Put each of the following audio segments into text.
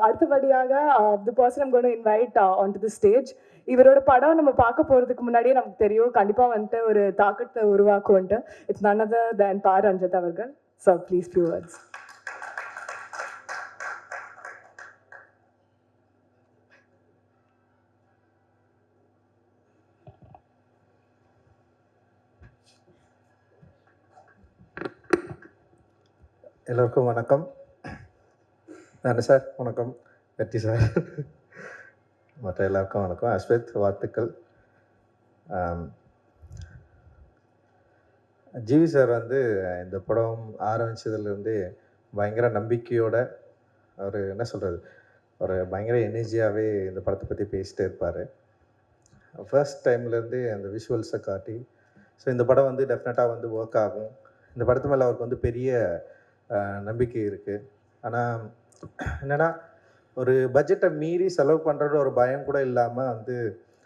அடுத்தபடியாக the person I'm going to invite onto the stage. இவரோட படம் நம்ம பார்க்க போறதுக்கு முன்னாடியே நமக்கு தெரியும் கண்டிப்பா வந்துட்டு ஒரு தாக்கத்தை உருவாக்கும்ட்டு. It's none other than பா ரஞ்சித் அவர்கள். So please few words. எல்லோருக்கும் வணக்கம். நானு சார் வணக்கம், வெற்றி சார், மற்ற எல்லாருக்கும் வணக்கம். அஸ்வத் வாழ்த்துக்கள். ஜிவி சார் வந்து இந்த படம் ஆரம்பித்ததுலேருந்து பயங்கர நம்பிக்கையோட அவர் என்ன சொல்கிறது, ஒரு பயங்கர எனர்ஜியாகவே இந்த படத்தை பற்றி பேசிகிட்டே இருப்பார். ஃபர்ஸ்ட் டைம்லேருந்து அந்த விஷுவல்ஸை காட்டி ஸோ இந்த படம் வந்து டெஃபினட்டாக வந்து ஒர்க் ஆகும். இந்த படத்து மேலே அவருக்கு வந்து பெரிய நம்பிக்கை இருக்குது. ஆனால் என்னென்னா ஒரு பட்ஜெட்டை மீறி செலவு பண்ணுறது ஒரு பயம் கூட இல்லாமல் வந்து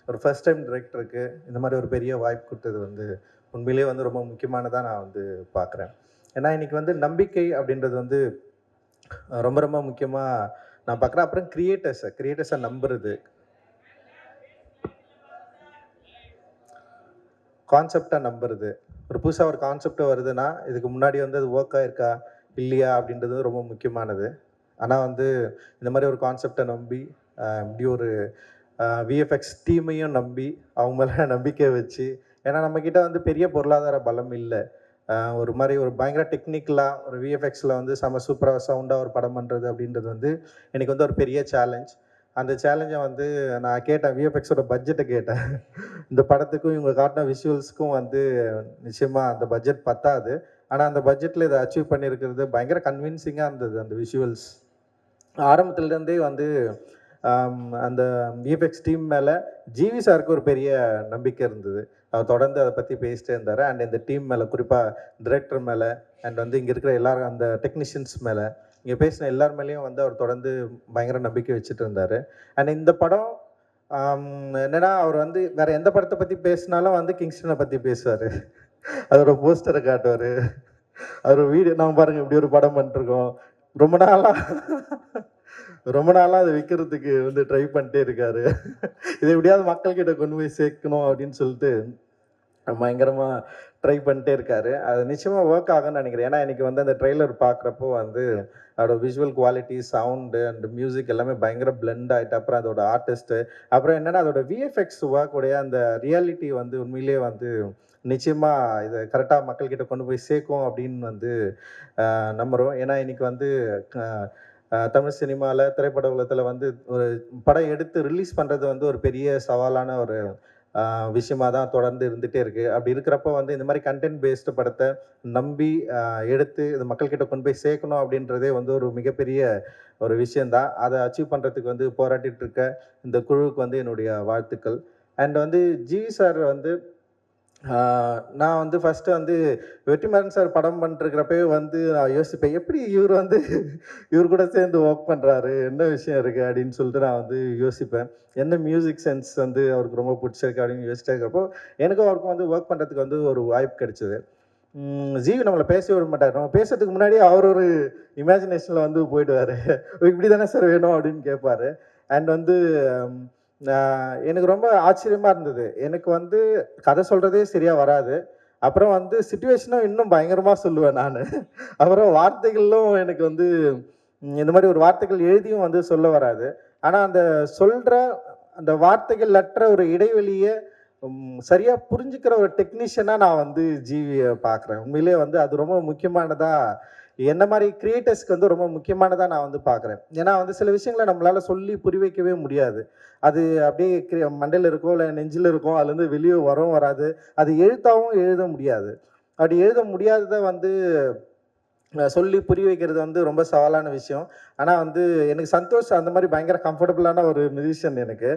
ஒரு ஃபர்ஸ்ட் டைம் டைரக்டருக்கு இந்த மாதிரி ஒரு பெரிய வாய்ப்பு கொடுத்தது வந்து உண்மையிலே வந்து ரொம்ப முக்கியமானதாக நான் வந்து பார்க்குறேன். ஏன்னா இன்றைக்கி வந்து நம்பிக்கை அப்படின்றது வந்து ரொம்ப ரொம்ப முக்கியமாக நான் பார்க்குறேன். அப்புறம் கிரியேட்டர்ஸை நம்புறது, கான்செப்டை நம்புறது. ஒரு புதுசாக ஒரு கான்செப்ட் வருதுன்னா இதுக்கு முன்னாடி வந்து அது ஒர்க் ஆகிருக்கா இல்லையா அப்படின்றது ரொம்ப முக்கியமானது. ஆனால் வந்து இந்த மாதிரி ஒரு கான்செப்டை நம்பி இப்படி ஒரு விஎஃப்எக்ஸ் டீமையும் நம்பி அவங்க மேலே நம்பிக்கை வச்சு, ஏன்னா நம்மக்கிட்ட வந்து பெரிய பொருளாதார பலம் இல்லை. ஒரு மாதிரி ஒரு பயங்கர டெக்னிக்கலாக ஒரு விஎஃப்எக்ஸில் வந்து செம சூப்பராக சவுண்டாக ஒரு படம் பண்ணுறது அப்படின்றது வந்து எனக்கு வந்து ஒரு பெரிய சேலஞ்ச். அந்த சேலஞ்சை வந்து நான் கேட்டேன், விஎஃப்எக்ஸோட பட்ஜெட்டை கேட்டேன். இந்த படத்துக்கும் இவங்க காட்டின விஷுவல்ஸுக்கும் வந்து நிச்சயமாக அந்த பட்ஜெட் பத்தாது. ஆனால் அந்த பட்ஜெட்டில் இதை அச்சீவ் பண்ணியிருக்கிறது பயங்கர கன்வின்சிங்காக இருந்தது. அந்த விஷுவல்ஸ் ஆரம்பத்துலேருந்தே வந்து அந்த விஎஃப்எக்ஸ் டீம் மேலே ஜிவி சாருக்கு ஒரு பெரிய நம்பிக்கை இருந்தது. அவர் தொடர்ந்து அதை பற்றி பேசிட்டே இருந்தார். அண்ட் இந்த டீம் மேலே, குறிப்பாக டிரெக்டர் மேலே, அண்ட் வந்து இங்கே இருக்கிற எல்லாரும் அந்த டெக்னீஷியன்ஸ் மேலே, இங்கே பேசின எல்லார் மேலேயும் வந்து அவர் தொடர்ந்து பயங்கர நம்பிக்கை வச்சுட்டு இருந்தார். அண்ட் இந்த படம் என்னென்னா அவர் வந்து வேறு எந்த படத்தை பற்றி பேசினாலும் வந்து கிங்ஸ்டனை பற்றி பேசுவார். அதோட போஸ்டரை காட்டுவார். அவர் வீடியோ நம்ம பாருங்கள் இப்படி ஒரு படம் பண்ணிருக்கோம், ரொம்ப நாளாக அதை விற்கிறதுக்கு வந்து ட்ரை பண்ணிட்டே இருக்காரு. இதை எப்படியாவது மக்கள்கிட்ட கொண்டு போய் சேர்க்கணும் அப்படின்னு சொல்லிட்டு பயங்கரமாக ட்ரை பண்ணிட்டே இருக்காரு. அது நிச்சயமாக ஒர்க் ஆகும்னு நினைக்கிறேன். ஏன்னா எனக்கு வந்து அந்த ட்ரெய்லர் பார்க்குறப்போ வந்து அதோட visual quality, sound and music எல்லாமே பயங்கர பிளெண்ட் ஆகிட்டு, அப்புறம் அதோட ஆர்டிஸ்ட்டு, அப்புறம் என்னென்னா அதோட விஎஃப்எக்ஸ் ஒர்க்குடைய அந்த ரியாலிட்டி வந்து உண்மையிலே வந்து நிச்சயமாக இதை கரெக்டாக மக்கள்கிட்ட கொண்டு போய் சேர்க்கும் அப்படின்னு வந்து நம்புகிறோம். ஏன்னா இன்றைக்கி வந்து தமிழ் சினிமாவில், திரைப்பட உலகத்தில் வந்து ஒரு படம் எடுத்து ரிலீஸ் பண்ணுறது வந்து ஒரு பெரிய சவாலான ஒரு விஷயமாக தான் தொடர்ந்து இருந்துகிட்டே இருக்குது. அப்படி இருக்கிறப்போ வந்து இந்த மாதிரி கண்டென்ட் பேஸ்டு படத்தை நம்பி எடுத்து இது மக்கள்கிட்ட கொண்டு போய் சேர்க்கணும் அப்படின்றதே வந்து ஒரு மிகப்பெரிய ஒரு விஷயந்தான். அதை அச்சீவ் பண்ணுறதுக்கு வந்து போராட்டிகிட்டு இருக்க இந்த குழுவுக்கு வந்து என்னுடைய வாழ்த்துக்கள். அண்ட் வந்து ஜிவி சார் வந்து நான் வந்து ஃபஸ்ட்டு வந்து வெற்றிமாறன் சார் படம் பண்ணிருக்கிறப்பவே வந்து நான் யோசிப்பேன், எப்படி இவர் கூட சேர்ந்து ஒர்க் பண்ணுறாரு, என்ன விஷயம் இருக்குது அப்படின்னு சொல்லிட்டு நான் வந்து யோசிப்பேன். என்ன மியூசிக் சென்ஸ் வந்து அவருக்கு ரொம்ப பிடிச்சிருக்கு அப்படின்னு யோசிச்சுட்டே இருக்கிறப்போ எனக்கும் அவருக்கும் வந்து ஒர்க் பண்ணுறதுக்கு வந்து ஒரு வாய்ப்பு கிடைச்சிது. ஜிவி நம்மளை பேச விட மாட்டார். நம்ம பேசுறதுக்கு முன்னாடி அவர் ஒரு இமேஜினேஷனில் வந்து போயிடுவார். இப்படி தானே சார் வேணும் அப்படின்னு கேட்பார். அண்ட் வந்து எனக்கு ரொம்ப ஆச்சரியமாக இருந்தது. எனக்கு வந்து கதை சொல்கிறதே சரியாக வராது. அப்புறம் வந்து சிச்சுவேஷனும் இன்னும் பயங்கரமாக சொல்லுவேன் நான். அப்புறம் வார்த்தைகளும் எனக்கு வந்து இந்த மாதிரி ஒரு வார்த்தைகள் எழுதியும் வந்து சொல்ல வராது. ஆனால் அந்த சொல்கிற அந்த வார்த்தைகள் அற்ற ஒரு இடைவெளியை சரியாக புரிஞ்சுக்கிற ஒரு டெக்னீஷியனாக நான் வந்து ஜிவியை பார்க்குறேன். உண்மையிலே வந்து அது ரொம்ப முக்கியமானதாக, என்ன மாதிரி கிரியேட்டர்ஸ்க்கு வந்து ரொம்ப முக்கியமானதாக நான் வந்து பார்க்குறேன். ஏன்னா வந்து சில விஷயங்களை நம்மளால் சொல்லி புரிய வைக்கவே முடியாது. அது அப்படியே மண்டையில் இருக்கும், இல்லை நெஞ்சில் இருக்கும், அதுலேருந்து வெளியே வரவும் வராது. அது எழுத்தாகவும் எழுத முடியாது. அப்படி எழுத முடியாததை வந்து சொல்லி புரிய வைக்கிறது வந்து ரொம்ப சவாலான விஷயம். ஆனால் வந்து எனக்கு சந்தோஷ் அந்த மாதிரி பயங்கர கம்ஃபர்டபுளான ஒரு மியூசிஷியன் எனக்கு.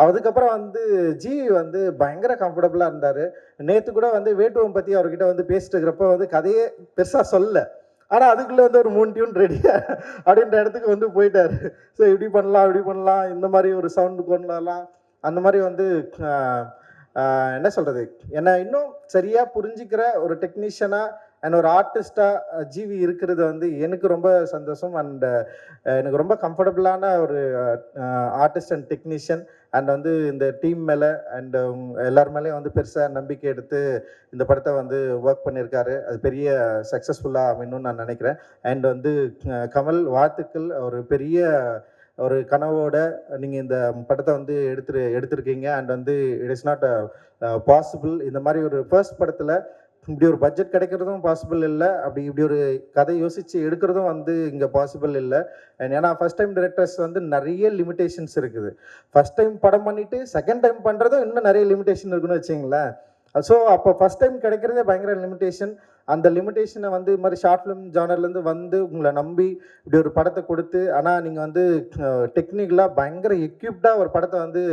அதுக்கப்புறம் வந்து ஜிவி வந்து பயங்கர கம்ஃபர்டபுளாக இருந்தார். நேற்று கூட வந்து வேட்டுவம் பற்றி அவர்கிட்ட வந்து பேசிட்டு இருக்கிறப்போ வந்து கதையே பெருசாக சொல்லலை. ஆனால் அதுக்குள்ளே வந்து ஒரு 3 டியூன் ரெடியா அப்படின்ற இடத்துக்கு வந்து போயிட்டார். ஸோ இப்படி பண்ணலாம், இந்த மாதிரி ஒரு சவுண்டு கொண்டலாம், அந்த மாதிரி வந்து என்ன சொல்கிறது, என்னை இன்னும் சரியாக புரிஞ்சிக்கிற ஒரு டெக்னீஷியனாக அண்ட் ஒரு ஆர்டிஸ்டாக ஜிவி இருக்கிறது வந்து எனக்கு ரொம்ப சந்தோஷம். அண்ட் எனக்கு ரொம்ப கம்ஃபர்டபுளான ஒரு ஆர்டிஸ்ட் அண்ட் டெக்னீஷியன். அண்ட் வந்து இந்த டீம் மேலே அண்ட் எல்லார் மேலேயும் வந்து பெருசாக நம்பிக்கை எடுத்து இந்த படத்தை வந்து ஒர்க் பண்ணியிருக்காரு. அது பெரிய சக்ஸஸ்ஃபுல்லாக அமையணும்னு நான் நினைக்கிறேன். அண்ட் வந்து கமல், வாழ்த்துக்கள். ஒரு பெரிய ஒரு கனவோட நீங்கள் இந்த படத்தை வந்து எடுத்திருக்கீங்க. அண்ட் வந்து இட் இஸ் நாட் பாசிபிள். இந்த மாதிரி ஒரு ஃபர்ஸ்ட் படத்தில் இப்படி ஒரு பட்ஜெட் கிடைக்கிறதும் பாசிபிள் இல்லை, இப்படி ஒரு கதை யோசித்து எடுக்கிறதும் வந்து இங்கே பாசிபிள் இல்லை. அண்ட் ஏன்னா ஃபஸ்ட் டைம் டிரெக்டர்ஸ் வந்து நிறைய லிமிடேஷன்ஸ் இருக்குது. ஃபஸ்ட் டைம் படம் பண்ணிவிட்டு செகண்ட் டைம் பண்ணுறதும் இன்னும் நிறைய லிமிடேஷன் இருக்குன்னு வச்சிங்களேன். ஸோ அப்போ ஃபஸ்ட் டைம் கிடைக்கிறதே பயங்கர லிமிடேஷன். அந்த லிமிடேஷனை வந்து இது மாதிரி ஷார்ட் ஃபிலிம் ஜானர்லேருந்து வந்து உங்களை நம்பி இப்படி ஒரு படத்தை கொடுத்து, ஆனால் நீங்கள் வந்து டெக்னிக்கலாக பயங்கர எக்யூப்டாக ஒரு படத்தை வந்து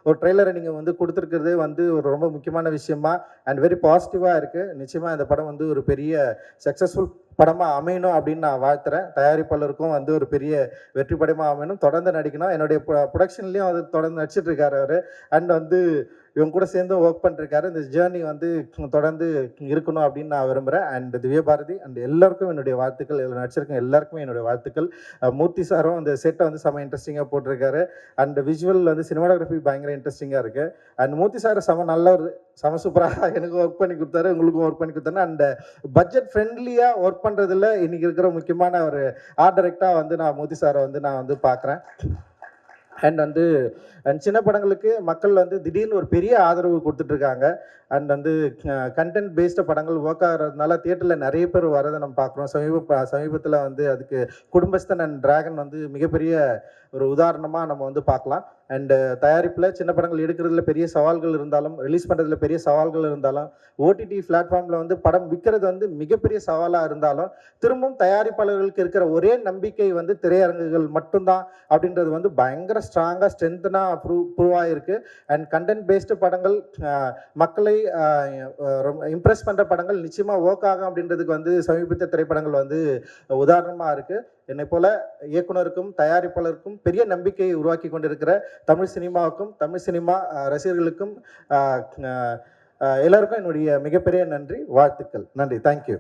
ஒரு ட்ரெய்லரை நீங்கள் வந்து கொடுத்துருக்கிறதே வந்து ஒரு ரொம்ப முக்கியமான விஷயமா அண்ட் வெரி பாசிட்டிவாக இருக்குது. நிச்சயமாக இந்த படம் வந்து ஒரு பெரிய சக்ஸஸ்ஃபுல் படமாக அமையணும் அப்படின்னு நான் வாழ்த்துறேன். தயாரிப்பாளருக்கும் வந்து ஒரு பெரிய வெற்றி படமாக அமையணும், தொடர்ந்து நடிக்கணும். என்னுடைய ப்ரொடக்ஷன்லேயும் அது தொடர்ந்து நடிச்சிட்டு இருக்காரு அவர். அண்ட் வந்து இவங்க கூட சேர்ந்து ஒர்க் பண்ணிருக்காரு. இந்த ஜேர்னி வந்து தொடர்ந்து இருக்கணும் அப்படின்னு நான் விரும்புகிறேன். அண்ட் திவ்ய பாரதி அண்ட் எல்லாருக்கும் என்னுடைய வாழ்த்துக்கள். இதில் நடிச்சிருக்கேன் எல்லாருக்குமே என்னுடைய வாழ்த்துக்கள். மூர்த்தி சாரும் அந்த செட்டை வந்து செம்ம இன்ட்ரெஸ்டிங்காக போட்டிருக்காரு. அண்ட் விஷுவல் வந்து சினிமாட்டோகிராஃபி பயங்கர இன்ட்ரெஸ்டிங்காக இருக்குது. அண்ட் மூர்த்தி சார் நல்ல ஒரு சூப்பராக எனக்கும் ஒர்க் பண்ணி கொடுத்தாரு, உங்களுக்கும் ஒர்க் பண்ணி கொடுத்தாரு. அண்ட் பட்ஜெட் ஃப்ரெண்ட்லியாக ஒர்க் பண்ணுறதுல இன்றைக்கி இருக்கிற முக்கியமான ஒரு ஆர்ட் டைரக்டாக வந்து நான் மூர்த்தி சாரை வந்து நான் வந்து பார்க்குறேன். அண்ட் வந்து சின்ன படங்களுக்கு மக்கள் வந்து திடீர்னு ஒரு பெரிய ஆதரவு கொடுத்துட்ருக்காங்க. அண்ட் வந்து கண்டென்ட் பேஸ்டு படங்கள் ஒர்க் ஆகிறதுனால தியேட்டரில் நிறைய பேர் வரதை நம்ம பார்க்குறோம். சமீபத்தில் வந்து அதுக்கு குடும்பஸ்தன் அண்ட் டிராகன் வந்து மிகப்பெரிய ஒரு உதாரணமாக நம்ம வந்து பார்க்கலாம். அண்டு தயாரிப்பில் சின்ன படங்கள் எடுக்கிறதுல பெரிய சவால்கள் இருந்தாலும், ரிலீஸ் பண்ணுறதுல பெரிய சவால்கள் இருந்தாலும், ஓடிடி பிளாட்ஃபார்மில் வந்து படம் விற்கிறது வந்து மிகப்பெரிய சவாலாக இருந்தாலும், திரும்பவும் தயாரிப்பாளர்களுக்கு இருக்கிற ஒரே நம்பிக்கை வந்து திரையரங்குகள் மட்டும்தான் அப்படின்றது வந்து பயங்கர ஸ்ட்ராங்காக ஸ்ட்ரென்த்னாக ப்ரூவ் ஆகிருக்கு. அண்ட் கண்டென்ட் பேஸ்டு படங்கள் மக்களை ரொம்ப இம்ப்ரெஸ் பண்ணுற படங்கள் நிச்சயமாக ஒர்க் ஆகும் அப்படின்றதுக்கு வந்து சமீபத்திய திரைப்படங்கள் வந்து உதாரணமாக இருக்குது. என்னை போல இயக்குனருக்கும் தயாரிப்பாளருக்கும் பெரிய நம்பிக்கையை உருவாக்கி கொண்டிருக்கிற தமிழ் சினிமாவுக்கும் தமிழ் சினிமா ரசிகர்களுக்கும் எல்லாருக்கும் என்னுடைய மிகப்பெரிய நன்றி, வாழ்த்துக்கள். நன்றி, தேங்க்யூ.